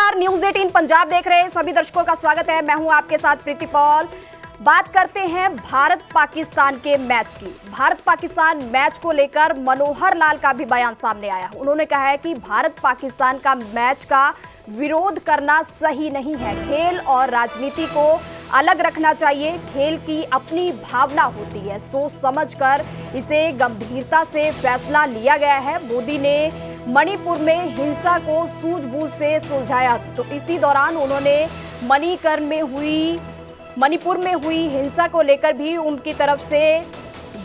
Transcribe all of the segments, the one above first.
नमस्कार, न्यूज़ 18 पंजाब देख रहे सभी दर्शकों का स्वागत है। मैं हूं आपके साथ प्रीति पॉल। बात करते हैं भारत पाकिस्तान के मैच की। भारत पाकिस्तान मैच को लेकर मनोहर लाल का भी बयान सामने आया। उन्होंने कहा है कि भारत पाकिस्तान का मैच का विरोध करना सही नहीं है। खेल और राजनीति को अलग रखना चाहिए। खेल की अपनी भावना होती है, सोच समझकर इसे गंभीरता से फैसला लिया गया है। मोदी ने मणिपुर में हिंसा को सूझबूझ से सुलझाया, तो इसी दौरान उन्होंने मणिपुर में हुई हिंसा को लेकर भी उनकी तरफ से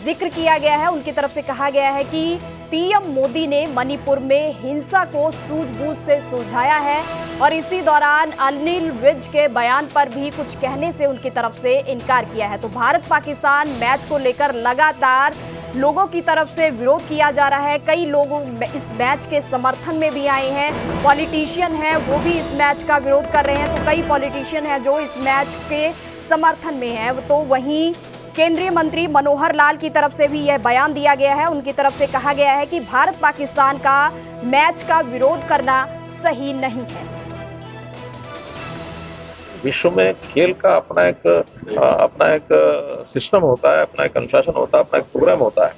जिक्र किया गया है। उनकी तरफ से कहा गया है कि पीएम मोदी ने मणिपुर में हिंसा को सूझबूझ से सुलझाया है। और इसी दौरान अनिल विज के बयान पर भी कुछ कहने से उनकी तरफ से इनकार किया है। तो भारत पाकिस्तान मैच को लेकर लगातार लोगों की तरफ से विरोध किया जा रहा है। कई लोग इस मैच के समर्थन में भी आए हैं। पॉलिटिशियन हैं, वो भी इस मैच का विरोध कर रहे हैं। तो कई पॉलिटिशियन हैं जो इस मैच के समर्थन में हैं। तो वहीं केंद्रीय मंत्री मनोहर लाल की तरफ से भी यह बयान दिया गया है। उनकी तरफ से कहा गया है कि भारत पाकिस्तान का मैच का विरोध करना सही नहीं है। विश्व में खेल का अपना एक सिस्टम होता है, अपना एक अनुशासन होता है, अपना एक प्रोग्राम होता है।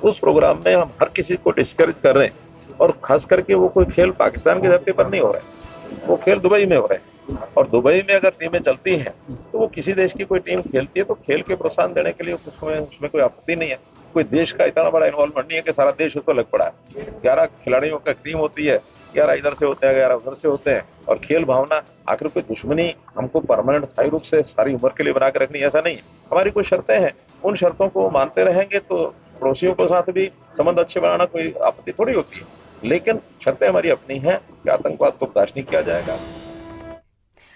उस प्रोग्राम में हम हर किसी को डिस्करेज कर रहे हैं, और खास करके वो कोई खेल पाकिस्तान की धरती पर नहीं हो रहे, वो खेल दुबई में हो रहे हैं। और दुबई में अगर टीमें चलती हैं तो वो किसी देश की कोई टीम खेलती है तो खेल के प्रोत्साहन देने के लिए उसमें कोई आपत्ति नहीं है। कोई देश का इतना बड़ा इन्वॉल्वमेंट नहीं है कि सारा देश उसको लग पड़ा है। 11 खिलाड़ियों का टीम होती है, 11 इधर से होते हैं, 11 उधर से होते हैं। और खेल भावना, आखिर कोई दुश्मनी हमको परमानेंट स्थायी रूप से सारी उम्र के लिए बना के रखनी, ऐसा नहीं है। हमारी कुछ शर्तें हैं, उन शर्तों को मानते रहेंगे तो पड़ोसियों के साथ भी संबंध अच्छे बनाना कोई आपत्ति थोड़ी होती है। लेकिन शर्तें हमारी अपनी हैं कि आतंकवाद को बर्दाश्त नहीं किया जाएगा।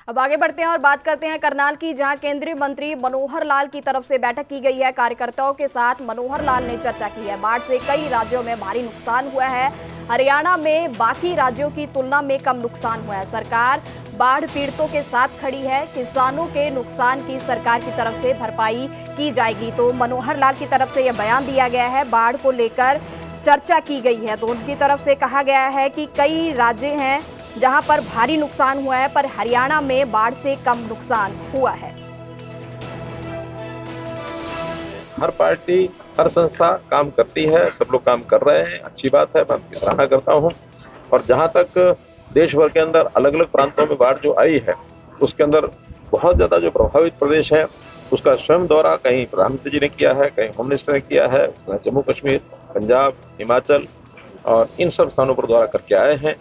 अब आगे बढ़ते हैं और बात करते हैं करनाल की, जहां केंद्रीय मंत्री मनोहर लाल की तरफ से बैठक की गई है। कार्यकर्ताओं के साथ मनोहर लाल ने चर्चा की है। बाढ़ से कई राज्यों में भारी नुकसान हुआ है। हरियाणा में बाकी राज्यों की तुलना में कम नुकसान हुआ है। सरकार बाढ़ पीड़ितों के साथ खड़ी है। किसानों के नुकसान की सरकार की तरफ से भरपाई की जाएगी। तो मनोहर लाल की तरफ से यह बयान दिया गया है। बाढ़ को लेकर चर्चा की गई है, तो उनकी तरफ से कहा गया है कि कई राज्य हैं जहां पर भारी नुकसान हुआ है, पर हरियाणा में बाढ़ से कम नुकसान हुआ है। हर पार्टी, हर संस्था काम करती है, सब लोग काम कर रहे हैं, अच्छी बात है, मैं उनकी सराहना करता हूं। और जहां तक देश भर के अंदर अलग अलग प्रांतों में बाढ़ जो आई है, उसके अंदर बहुत ज्यादा जो प्रभावित प्रदेश है उसका स्वयं दौरा कहीं प्रधानमंत्री जी ने किया है, कहीं होम मिनिस्टर ने किया है, जम्मू कश्मीर, पंजाब, हिमाचल और इन सब स्थानों पर दौरा करके आए हैं।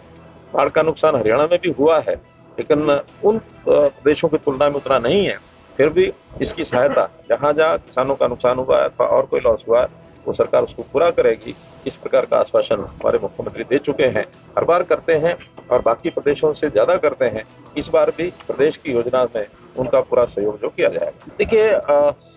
बाढ़ का नुकसान हरियाणा में भी हुआ है, लेकिन उन प्रदेशों की तुलना में उतना नहीं है। फिर भी इसकी सहायता जहाँ जहाँ किसानों का नुकसान हुआ है अथवा और कोई लॉस हुआ है, वो सरकार उसको पूरा करेगी। इस प्रकार का आश्वासन हमारे मुख्यमंत्री दे चुके हैं, हर बार करते हैं और बाकी प्रदेशों से ज्यादा करते हैं। इस बार भी प्रदेश की योजना में उनका पूरा सहयोग जो किया जाएगा। देखिए,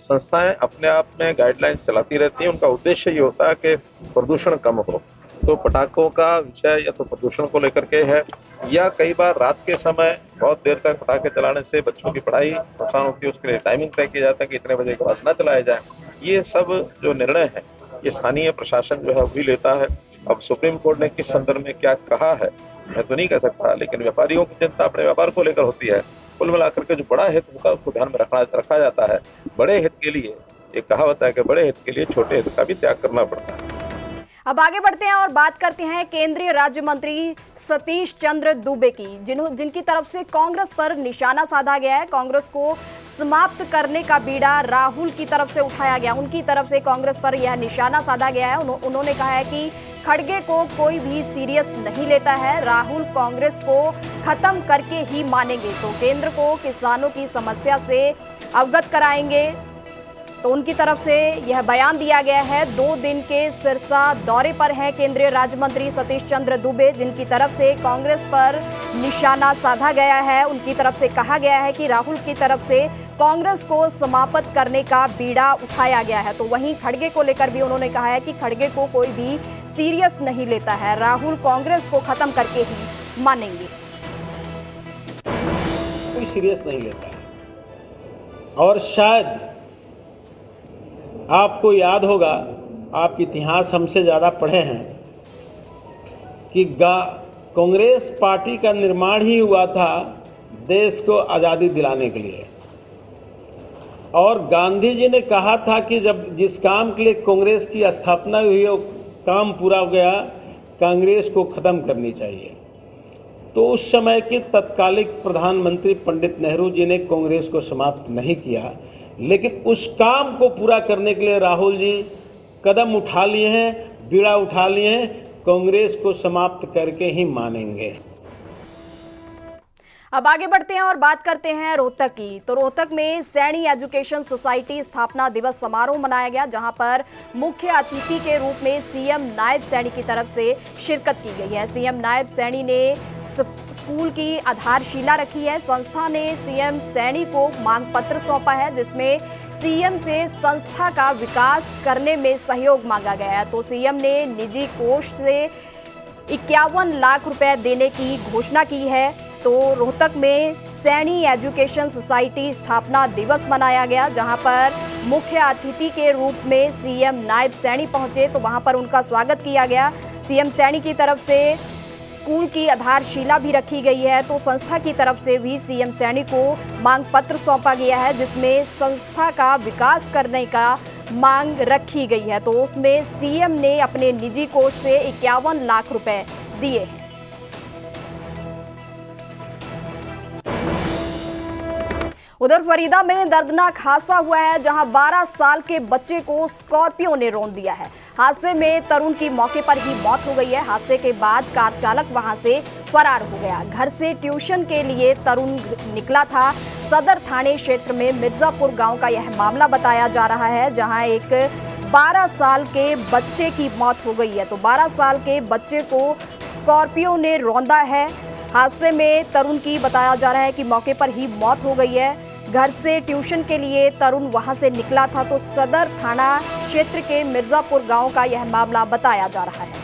संस्थाएं अपने आप में गाइडलाइंस चलाती रहती हैं। उनका उद्देश्य ये होता है कि प्रदूषण कम हो। तो पटाखों का विषय या तो प्रदूषण को लेकर के है, या कई बार रात के समय बहुत देर तक पटाखे चलाने से बच्चों की पढ़ाई नुकसान होती है। उसके लिए टाइमिंग तय किया जाता है कि इतने बजे के बाद न चलाया जाए। ये सब जो निर्णय है ये स्थानीय प्रशासन जो है वही लेता है। अब सुप्रीम कोर्ट ने किस संदर्भ में क्या कहा है मैं तो नहीं कह सकता, लेकिन व्यापारियों की चिंता अपने व्यापार को लेकर होती है। कुल मिलाकर के जो बड़ा हित होता है उसको ध्यान में रखा जाता है। बड़े हित के लिए एक कहावत है कि बड़े हित के लिए छोटे हित का भी त्याग करना पड़ता है। अब आगे बढ़ते हैं और बात करते हैं केंद्रीय राज्य मंत्री सतीश चंद्र दुबे की, जिनकी तरफ से कांग्रेस पर निशाना साधा गया है। कांग्रेस को समाप्त करने का बीड़ा राहुल की तरफ से उठाया गया। उनकी तरफ से कांग्रेस पर यह निशाना साधा गया है। उन्होंने कहा है कि खड़गे को कोई भी सीरियस नहीं लेता है। राहुल कांग्रेस को खत्म करके ही मानेंगे, तो केंद्र को किसानों की समस्या से अवगत कराएंगे। तो उनकी तरफ से यह बयान दिया गया है। 2 दिन के सिरसा दौरे पर हैं केंद्रीय राज्य मंत्री सतीश चंद्र दुबे, जिनकी तरफ से कांग्रेस पर निशाना साधा गया है। उनकी तरफ से कहा गया है कि राहुल की तरफ से कांग्रेस को समाप्त करने का बीड़ा उठाया गया है। तो वहीं खड़गे को लेकर भी उन्होंने कहा है कि खड़गे को कोई भी सीरियस नहीं लेता है। राहुल कांग्रेस को खत्म करके ही मानेंगे। कोई सीरियस नहीं लेता है। और शायद आपको याद होगा, आप इतिहास हमसे ज़्यादा पढ़े हैं, कि कांग्रेस पार्टी का निर्माण ही हुआ था देश को आज़ादी दिलाने के लिए, और गांधी जी ने कहा था कि जब जिस काम के लिए कांग्रेस की स्थापना हुई वो काम पूरा हो गया, कांग्रेस को ख़त्म करनी चाहिए। तो उस समय के तत्कालिक प्रधानमंत्री पंडित नेहरू जी ने कांग्रेस को समाप्त नहीं किया, लेकिन उस काम को पूरा करने के लिए राहुल जी कदम उठा लिए हैं, बीड़ा उठा लिए हैं। कांग्रेस को समाप्त करके ही मानेंगे। अब आगे बढ़ते हैं और बात करते हैं रोहतक की। तो रोहतक में सैनी एजुकेशन सोसाइटी स्थापना दिवस समारोह मनाया गया, जहां पर मुख्य अतिथि के रूप में सीएम नायब सैनी की तरफ से शिरकत की गई है। सीएम नायब सैनी ने स्कूल की आधारशिला रखी है। संस्था ने सीएम सैनी को मांग पत्र सौंपा है, जिसमें सीएम से संस्था का विकास करने में सहयोग मांगा गया है। तो सीएम ने निजी कोष से 51 लाख रुपए देने की घोषणा की है। तो रोहतक में सैनी एजुकेशन सोसाइटी स्थापना दिवस मनाया गया, जहां पर मुख्य अतिथि के रूप में सीएम नायब सैनी पहुंचे, तो वहां पर उनका स्वागत किया गया। सीएम सैनी की तरफ से स्कूल की आधारशिला भी रखी गई है। तो संस्था की तरफ से भी सीएम सैनी को मांग पत्र सौंपा गया है, जिसमें संस्था का विकास करने का मांग रखी गई है। तो उसमें सीएम ने अपने निजी कोष से 51 लाख रुपए दिए हैं। उधर फरीदा में दर्दनाक हादसा हुआ है, जहां 12 साल के बच्चे को स्कॉर्पियो ने रौंद दिया है। हादसे में तरुण की मौके पर ही मौत हो गई है। हादसे के बाद कार चालक वहां से फरार हो गया। घर से ट्यूशन के लिए तरुण निकला था। सदर थाने क्षेत्र में मिर्जापुर गांव का यह मामला बताया जा रहा है, जहां एक 12 साल के बच्चे की मौत हो गई है। तो 12 साल के बच्चे को स्कॉर्पियो ने रौंदा है। हादसे में तरुण की बताया जा रहा है कि मौके पर ही मौत हो गई है। घर से ट्यूशन के लिए तरुण वहां से निकला था। तो सदर थाना क्षेत्र के मिर्जापुर गांव का यह मामला बताया जा रहा है।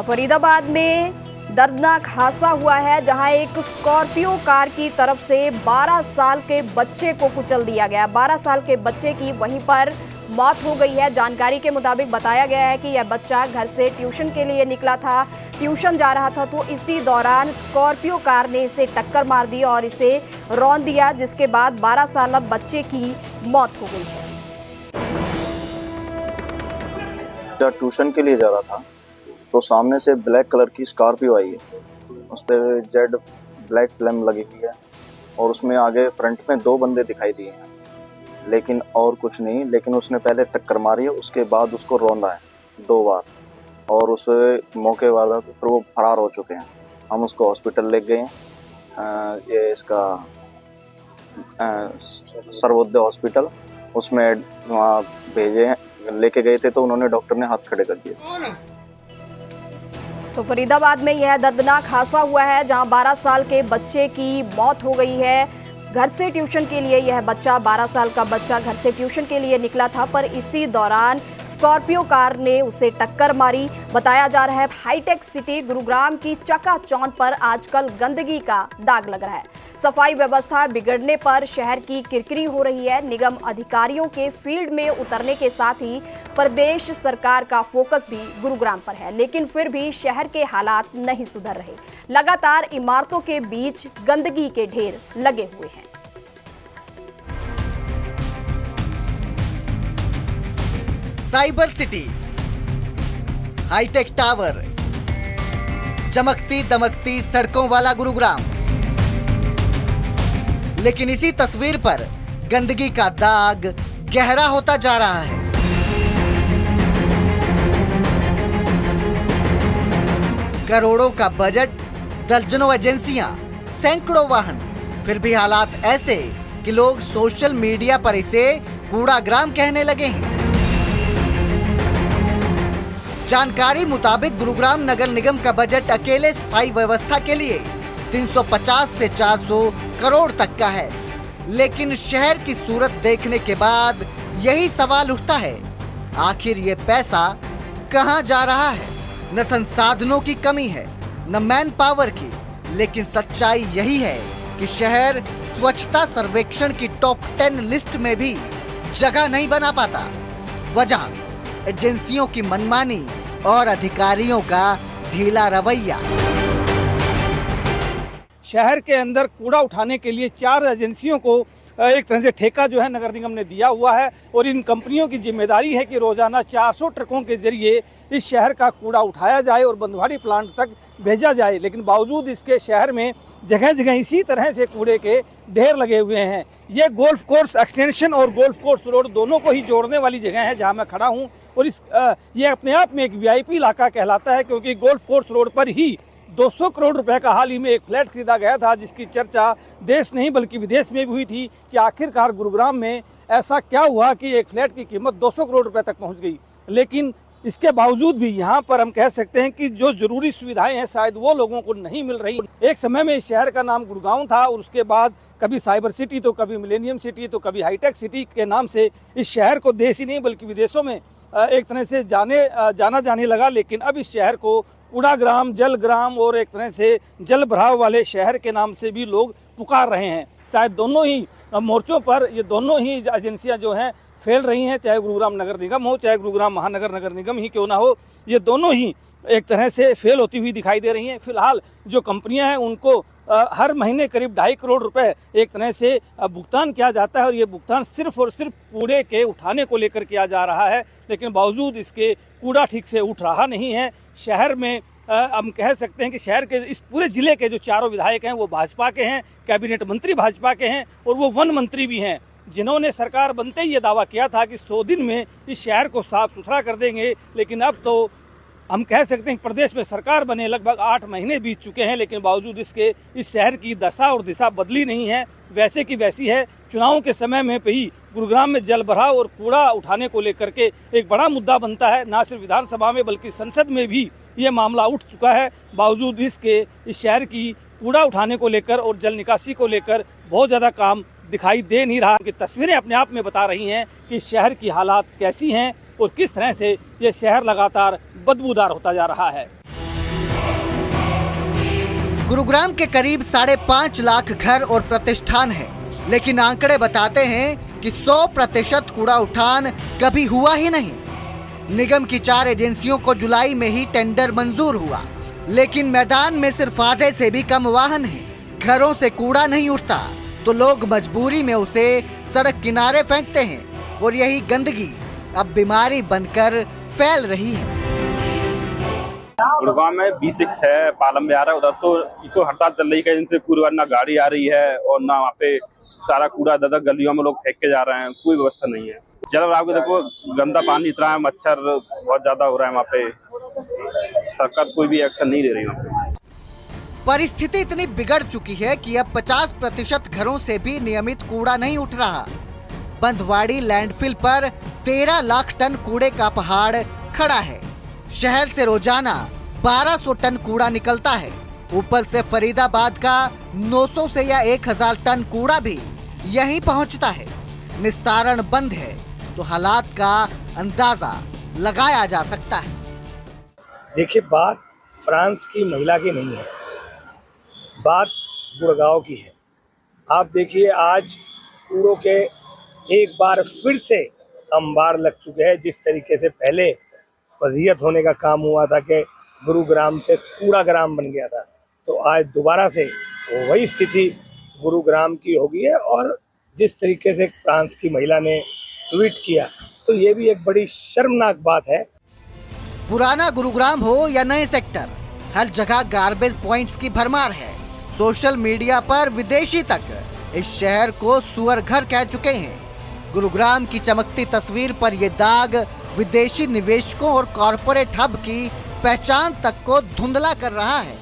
फरीदाबाद में दर्दनाक हादसा हुआ है, जहां एक स्कॉर्पियो कार की तरफ से 12 साल के बच्चे को कुचल दिया गया। 12 साल के बच्चे की वहीं पर मौत हो गई है। जानकारी के मुताबिक बताया गया है कि यह बच्चा घर से ट्यूशन के लिए निकला था, ट्यूशन जा रहा था। तो इसी दौरान स्कॉर्पियो कार ने इसे टक्कर मार दी और इसे रौंद दिया, जिसके बाद 12 साल बच्चे की मौत हो गई है। जब ट्यूशन के लिए जा रहा था तो सामने से ब्लैक कलर की स्कॉर्पियो आई है। उस पर जेड ब्लैक फ्लेम लगी हुई है और उसमें आगे फ्रंट में 2 बंदे दिखाई दिए हैं, लेकिन और कुछ नहीं। लेकिन उसने पहले टक्कर मारी है, उसके बाद उसको रौंदा है 2 बार और उस मौके वाला फिर वो फरार हो चुके हैं। हम उसको हॉस्पिटल ले गए। ये इसका सर्वोदय हॉस्पिटल, उसमें वहाँ भेजे, लेके गए थे तो उन्होंने डॉक्टर ने हाथ खड़े कर दिए। तो फरीदाबाद में यह दर्दनाक हादसा हुआ है, जहां 12 साल के बच्चे की मौत हो गई है। घर से ट्यूशन के लिए यह बच्चा 12 साल का बच्चा घर से ट्यूशन के लिए निकला था, पर इसी दौरान स्कॉर्पियो कार ने उसे टक्कर मारी। बताया जा रहा है हाईटेक सिटी गुरुग्राम की चकाचौंध पर आजकल गंदगी का दाग लग रहा है। सफाई व्यवस्था बिगड़ने पर शहर की किरकिरी हो रही है। निगम अधिकारियों के फील्ड में उतरने के साथ ही प्रदेश सरकार का फोकस भी गुरुग्राम पर है, लेकिन फिर भी शहर के हालात नहीं सुधर रहे। लगातार इमारतों के बीच गंदगी के ढेर लगे हुए हैं। साइबर सिटी, हाईटेक टावर, चमकती दमकती सड़कों वाला गुरुग्राम, लेकिन इसी तस्वीर पर गंदगी का दाग गहरा होता जा रहा है। करोड़ों का बजट, दर्जनों एजेंसियां, सैकड़ों वाहन, फिर भी हालात ऐसे कि लोग सोशल मीडिया पर इसे कूड़ाग्राम कहने लगे हैं। जानकारी मुताबिक गुरुग्राम नगर निगम का बजट अकेले सफाई व्यवस्था के लिए 350 से 400 करोड़ तक का है, लेकिन शहर की सूरत देखने के बाद यही सवाल उठता है, आखिर ये पैसा कहां जा रहा है? न संसाधनों की कमी है, न मैन पावर की, लेकिन सच्चाई यही है कि शहर स्वच्छता सर्वेक्षण की टॉप 10 लिस्ट में भी जगह नहीं बना पाता। वजह एजेंसियों की मनमानी और अधिकारियों का ढीला रवैया। शहर के अंदर कूड़ा उठाने के लिए 4 एजेंसियों को एक तरह से ठेका जो है नगर निगम ने दिया हुआ है और इन कंपनियों की जिम्मेदारी है कि रोजाना 400 ट्रकों के जरिए इस शहर का कूड़ा उठाया जाए और बंधवाड़ी प्लांट तक भेजा जाए। लेकिन बावजूद इसके शहर में जगह जगह इसी तरह से कूड़े के ढेर लगे हुए हैं। ये गोल्फ कोर्स एक्सटेंशन और गोल्फ कोर्स रोड दोनों को ही जोड़ने वाली जगह है जहां मैं खड़ा हूं और ये अपने आप में एक वीआईपी इलाका कहलाता है, क्योंकि गोल्फ कोर्स रोड पर ही 200 करोड़ रुपए का हाल ही में एक फ्लैट खरीदा गया था, जिसकी चर्चा देश नहीं बल्कि विदेश में भी हुई थी कि आखिरकार गुरुग्राम में ऐसा क्या हुआ कि एक फ्लैट की कीमत 200 करोड़ रुपए तक पहुंच गई। लेकिन इसके बावजूद भी यहाँ पर हम कह सकते हैं कि जो जरूरी सुविधाएं हैं शायद वो लोगों को नहीं मिल रही। एक समय में इस शहर का नाम गुड़गांव था और उसके बाद कभी साइबर सिटी तो कभी मिलेनियम सिटी तो कभी हाईटेक सिटी के नाम से इस शहर को देश ही नहीं बल्कि विदेशों में एक तरह से जाना जाने लगा। लेकिन अब इस शहर को कूड़ा ग्राम, जल ग्राम और एक तरह से जल भराव वाले शहर के नाम से भी लोग पुकार रहे हैं। शायद दोनों ही मोर्चों पर ये दोनों ही एजेंसियां जो हैं फेल रही हैं, चाहे गुरुग्राम नगर निगम हो चाहे गुरुग्राम महानगर नगर निगम ही क्यों ना हो, ये दोनों ही एक तरह से फेल होती हुई दिखाई दे रही हैं। फिलहाल जो कंपनियां हैं उनको हर महीने करीब 2.5 करोड़ रुपए एक तरह से भुगतान किया जाता है और ये भुगतान सिर्फ और सिर्फ कूड़े के उठाने को लेकर किया जा रहा है। लेकिन बावजूद इसके कूड़ा ठीक से उठ रहा नहीं है। शहर में हम कह सकते हैं कि शहर के इस पूरे जिले के जो 4 विधायक हैं वो भाजपा के हैं, कैबिनेट मंत्री भाजपा के हैं और वो वन मंत्री भी हैं, जिन्होंने सरकार बनते ही ये दावा किया था कि 100 दिन में इस शहर को साफ सुथरा कर देंगे। लेकिन अब तो हम कह सकते हैं कि प्रदेश में सरकार बने लगभग 8 महीने बीत चुके हैं, लेकिन बावजूद इसके इस शहर की दशा और दिशा बदली नहीं है, वैसे की वैसी है। चुनावों के समय में ही गुरुग्राम में जल भराव और कूड़ा उठाने को लेकर के एक बड़ा मुद्दा बनता है। न सिर्फ विधानसभा में बल्कि संसद में भी ये मामला उठ चुका है। बावजूद इसके इस शहर की कूड़ा उठाने को लेकर और जल निकासी को लेकर बहुत ज़्यादा काम दिखाई दे नहीं रहा कि तस्वीरें अपने आप में बता रही हैं कि शहर की हालात कैसी हैं और किस तरह से ये शहर लगातार बदबूदार होता जा रहा है। गुरुग्राम के करीब 5.5 लाख घर और प्रतिष्ठान हैं, लेकिन आंकड़े बताते हैं कि 100% कूड़ा उठान कभी हुआ ही नहीं। निगम की 4 एजेंसियों को जुलाई में ही टेंडर मंजूर हुआ, लेकिन मैदान में सिर्फ आधे से भी कम वाहन हैं। घरों से कूड़ा नहीं उठता तो लोग मजबूरी में उसे सड़क किनारे फेंकते हैं और यही गंदगी अब बीमारी बनकर फैल रही है। गुड़गांव में B6 है, पालम में आ रहा है, उधर तो इको हड़ताल चल रही है, जिनसे पूरी बार ना गाड़ी आ रही है और ना वहाँ पे सारा कूड़ा दादा गलियों में लोग फेंक के जा रहे हैं, कोई व्यवस्था नहीं है। जल भराव के देखो गंदा पानी इतना है, मच्छर बहुत ज्यादा हो रहा है वहाँ पे, सरकार कोई भी एक्शन नहीं दे रही वहाँ पे। परिस्थिति इतनी बिगड़ चुकी है कि अब 50% घरों से भी नियमित कूड़ा नहीं उठ रहा। बंधवाड़ी लैंडफिल पर 13 लाख टन कूड़े का पहाड़ खड़ा है। शहर से रोजाना 1200 टन कूड़ा निकलता है। ऊपर से फरीदाबाद का 900 से या 1000 टन कूड़ा भी यहीं पहुंचता है। निस्तारण बंद है तो हालात का अंदाजा लगाया जा सकता है। देखिए, बात फ्रांस की महिला की नहीं है, बात गुड़गांव की है। आप देखिए, आज कूड़ों के एक बार फिर से अंबार लग चुके हैं। जिस तरीके से पहले फजीयत होने का काम हुआ था कि गुरुग्राम से कूड़ा ग्राम बन गया था, तो आज दोबारा से वही स्थिति गुरुग्राम की हो गई है। और जिस तरीके से फ्रांस की महिला ने ट्वीट किया, तो ये भी एक बड़ी शर्मनाक बात है। पुराना गुरुग्राम हो या नए सेक्टर, हर जगह गार्बेज पॉइंट्स की भरमार है। सोशल मीडिया पर विदेशी तक इस शहर को सुअर घर कह चुके हैं। गुरुग्राम की चमकती तस्वीर पर ये दाग विदेशी निवेशकों और कॉरपोरेट हब की पहचान तक को धुंधला कर रहा है।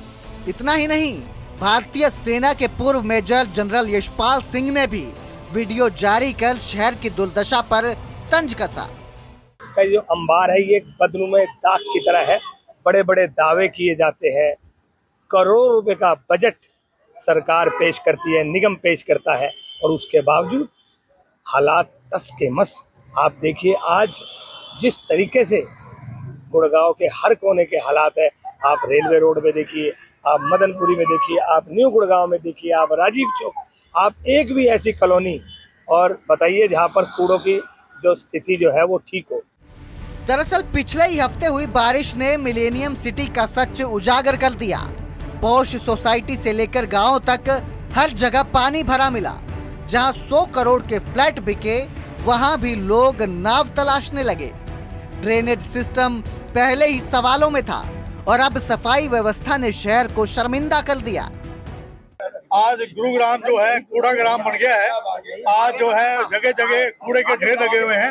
इतना ही नहीं, भारतीय सेना के पूर्व मेजर जनरल यशपाल सिंह ने भी वीडियो जारी कर शहर की दुर्दशा पर तंज कसा। जो अंबार है ये एक बदनुमा दाग की तरह है। बड़े बड़े दावे किए जाते हैं, करोड़ों रुपए का बजट सरकार पेश करती है, निगम पेश करता है, और उसके बावजूद हालात तस के मस। आप देखिए आज जिस तरीके से गुड़गांव के हर कोने के हालात है, आप रेलवे रोड में देखिए, आप मदनपुरी में देखिए, आप न्यू गुड़गांव में देखिए, आप राजीव चौक, आप एक भी ऐसी कॉलोनी और बताइए जहां पर कूड़ों की जो स्थिति जो है वो ठीक हो। दरअसल पिछले ही हफ्ते हुई बारिश ने मिलेनियम सिटी का सच उजागर कर दिया। पॉश सोसाइटी से लेकर गांव तक हर जगह पानी भरा मिला। जहां 100 करोड़ के फ्लैट बिके, वहां भी लोग नाव तलाशने लगे। ड्रेनेज सिस्टम पहले ही सवालों में था और अब सफाई व्यवस्था ने शहर को शर्मिंदा कर दिया। आज गुरुग्राम जो है कूड़ा ग्राम बन गया है। आज जो है जगह जगह कूड़े के ढेर लगे हुए हैं।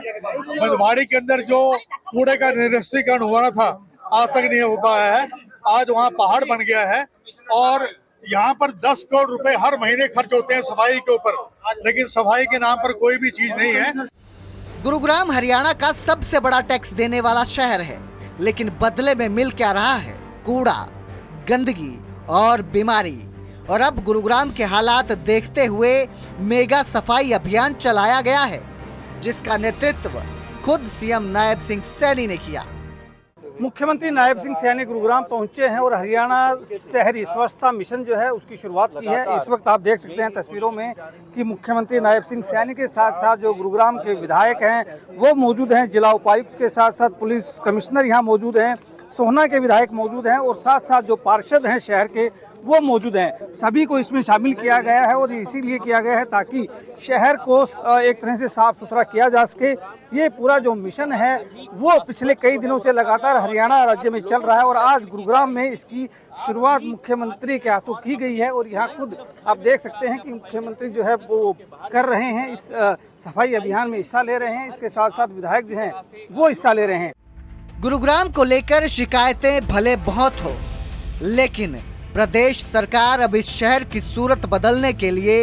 मंदवाड़ी के अंदर जो कूड़े का निरस्तीकरण हुआ था, आज तक नहीं हो पाया है। आज वहाँ पहाड़ बन गया है और यहाँ पर 10 करोड़ रुपए हर महीने खर्च होते हैं सफाई के ऊपर, लेकिन सफाई के नाम पर कोई भी चीज नहीं है। गुरुग्राम हरियाणा का सबसे बड़ा टैक्स देने वाला शहर है, लेकिन बदले में मिल क्या रहा है? कूड़ा, गंदगी और बीमारी। और अब गुरुग्राम के हालात देखते हुए मेगा सफाई अभियान चलाया गया है, जिसका नेतृत्व खुद सीएम नायब सिंह सैनी ने किया। मुख्यमंत्री नायब सिंह सैनी गुरुग्राम पहुंचे हैं और हरियाणा शहरी स्वच्छता मिशन जो है उसकी शुरुआत की है। इस वक्त आप देख सकते हैं तस्वीरों में कि मुख्यमंत्री नायब सिंह सैनी के साथ साथ जो गुरुग्राम के विधायक हैं वो मौजूद हैं। जिला उपायुक्त के साथ साथ पुलिस कमिश्नर यहाँ मौजूद हैं, सोहना के विधायक मौजूद हैं और साथ साथ जो पार्षद हैं शहर के वो मौजूद हैं। सभी को इसमें शामिल किया गया है और इसीलिए किया गया है ताकि शहर को एक तरह से साफ सुथरा किया जा सके। ये पूरा जो मिशन है वो पिछले कई दिनों से लगातार हरियाणा राज्य में चल रहा है और आज गुरुग्राम में इसकी शुरुआत मुख्यमंत्री के हाथों की गई है। और यहाँ खुद आप देख सकते हैं कि मुख्यमंत्री जो है वो कर रहे हैं, इस सफाई अभियान में हिस्सा ले रहे हैं। इसके साथ साथ विधायक जो हैं वो हिस्सा ले रहे हैं। गुरुग्राम को लेकर शिकायतें भले बहुत हो, लेकिन प्रदेश सरकार अब इस शहर की सूरत बदलने के लिए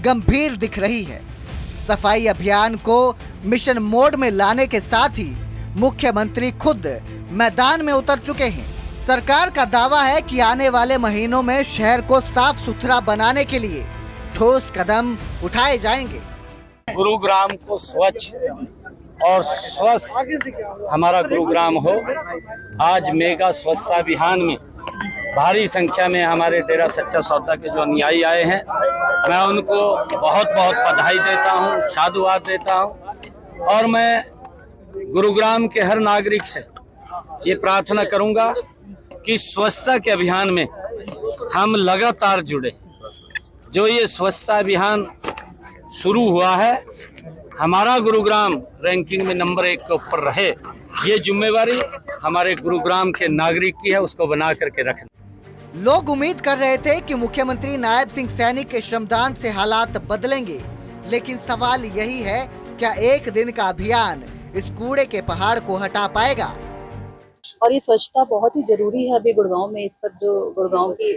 गंभीर दिख रही है। सफाई अभियान को मिशन मोड में लाने के साथ ही मुख्यमंत्री खुद मैदान में उतर चुके हैं। सरकार का दावा है कि आने वाले महीनों में शहर को साफ सुथरा बनाने के लिए ठोस कदम उठाए जाएंगे। गुरुग्राम को स्वच्छ और स्वस्थ हमारा गुरुग्राम हो। आज मेगा स्वच्छता अभियान में भारी संख्या में हमारे डेरा सच्चा सौदा के जो अनुयायी आए हैं, मैं उनको बहुत बहुत बधाई देता हूं, साधुवाद देता हूं। और मैं गुरुग्राम के हर नागरिक से ये प्रार्थना करूंगा कि स्वच्छता के अभियान में हम लगातार जुड़े। जो ये स्वच्छता अभियान शुरू हुआ है, हमारा गुरुग्राम रैंकिंग में नंबर 1 के ऊपर रहे, ये जिम्मेवारी हमारे गुरुग्राम के नागरिक की है, उसको बना करके रखना। लोग उम्मीद कर रहे थे कि मुख्यमंत्री नायब सिंह सैनी के श्रमदान से हालात बदलेंगे, लेकिन सवाल यही है, क्या एक दिन का अभियान इस कूड़े के पहाड़ को हटा पाएगा? और ये स्वच्छता बहुत ही जरूरी है अभी गुड़गांव में। इस वक्त जो गुड़गांव की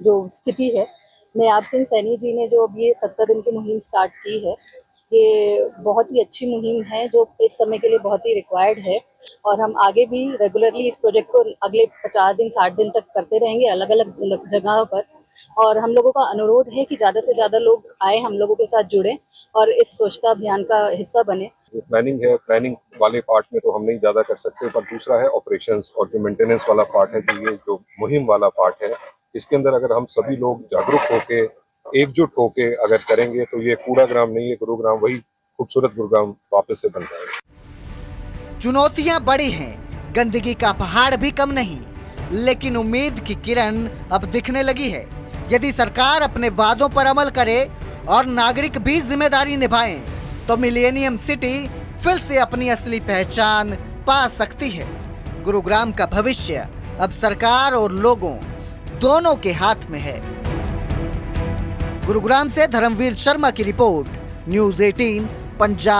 जो स्थिति है, नायब सिंह सैनी जी ने जो अब ये 70 दिन की मुहिम स्टार्ट की है, ये बहुत ही अच्छी मुहिम है जो इस समय के लिए बहुत ही रिक्वायर्ड है। और हम आगे भी रेगुलरली इस प्रोजेक्ट को अगले 50 दिन 60 दिन तक करते रहेंगे अलग अलग जगहों पर। और हम लोगों का अनुरोध है कि ज़्यादा से ज़्यादा लोग आए, हम लोगों के साथ जुड़ें और इस स्वच्छता अभियान का हिस्सा बने। जो प्लानिंग है, प्लानिंग वाले पार्ट में तो हम नहीं ज़्यादा कर सकते, पर दूसरा है ऑपरेशंस और जो मेंटेनेंस वाला पार्ट है, जो ये जो मुहिम वाला पार्ट है, इसके अंदर अगर हम सभी लोग जागरूक होके एकजुट होके अगर करेंगे तो ये कूड़ा ग्राम नहीं है, गुरुग्राम वही खूबसूरत गुरुग्राम वापस से बन जाएगा। चुनौतियां बड़ी हैं, गंदगी का पहाड़ भी कम नहीं, लेकिन उम्मीद की किरण अब दिखने लगी है। यदि सरकार अपने वादों पर अमल करे और नागरिक भी जिम्मेदारी निभाएं, तो मिलेनियम सिटी फिर से अपनी असली पहचान पा सकती है। गुरुग्राम का भविष्य अब सरकार और लोगों दोनों के हाथ में है। गुरुग्राम से धर्मवीर शर्मा की रिपोर्ट, न्यूज़ 18 पंजाब।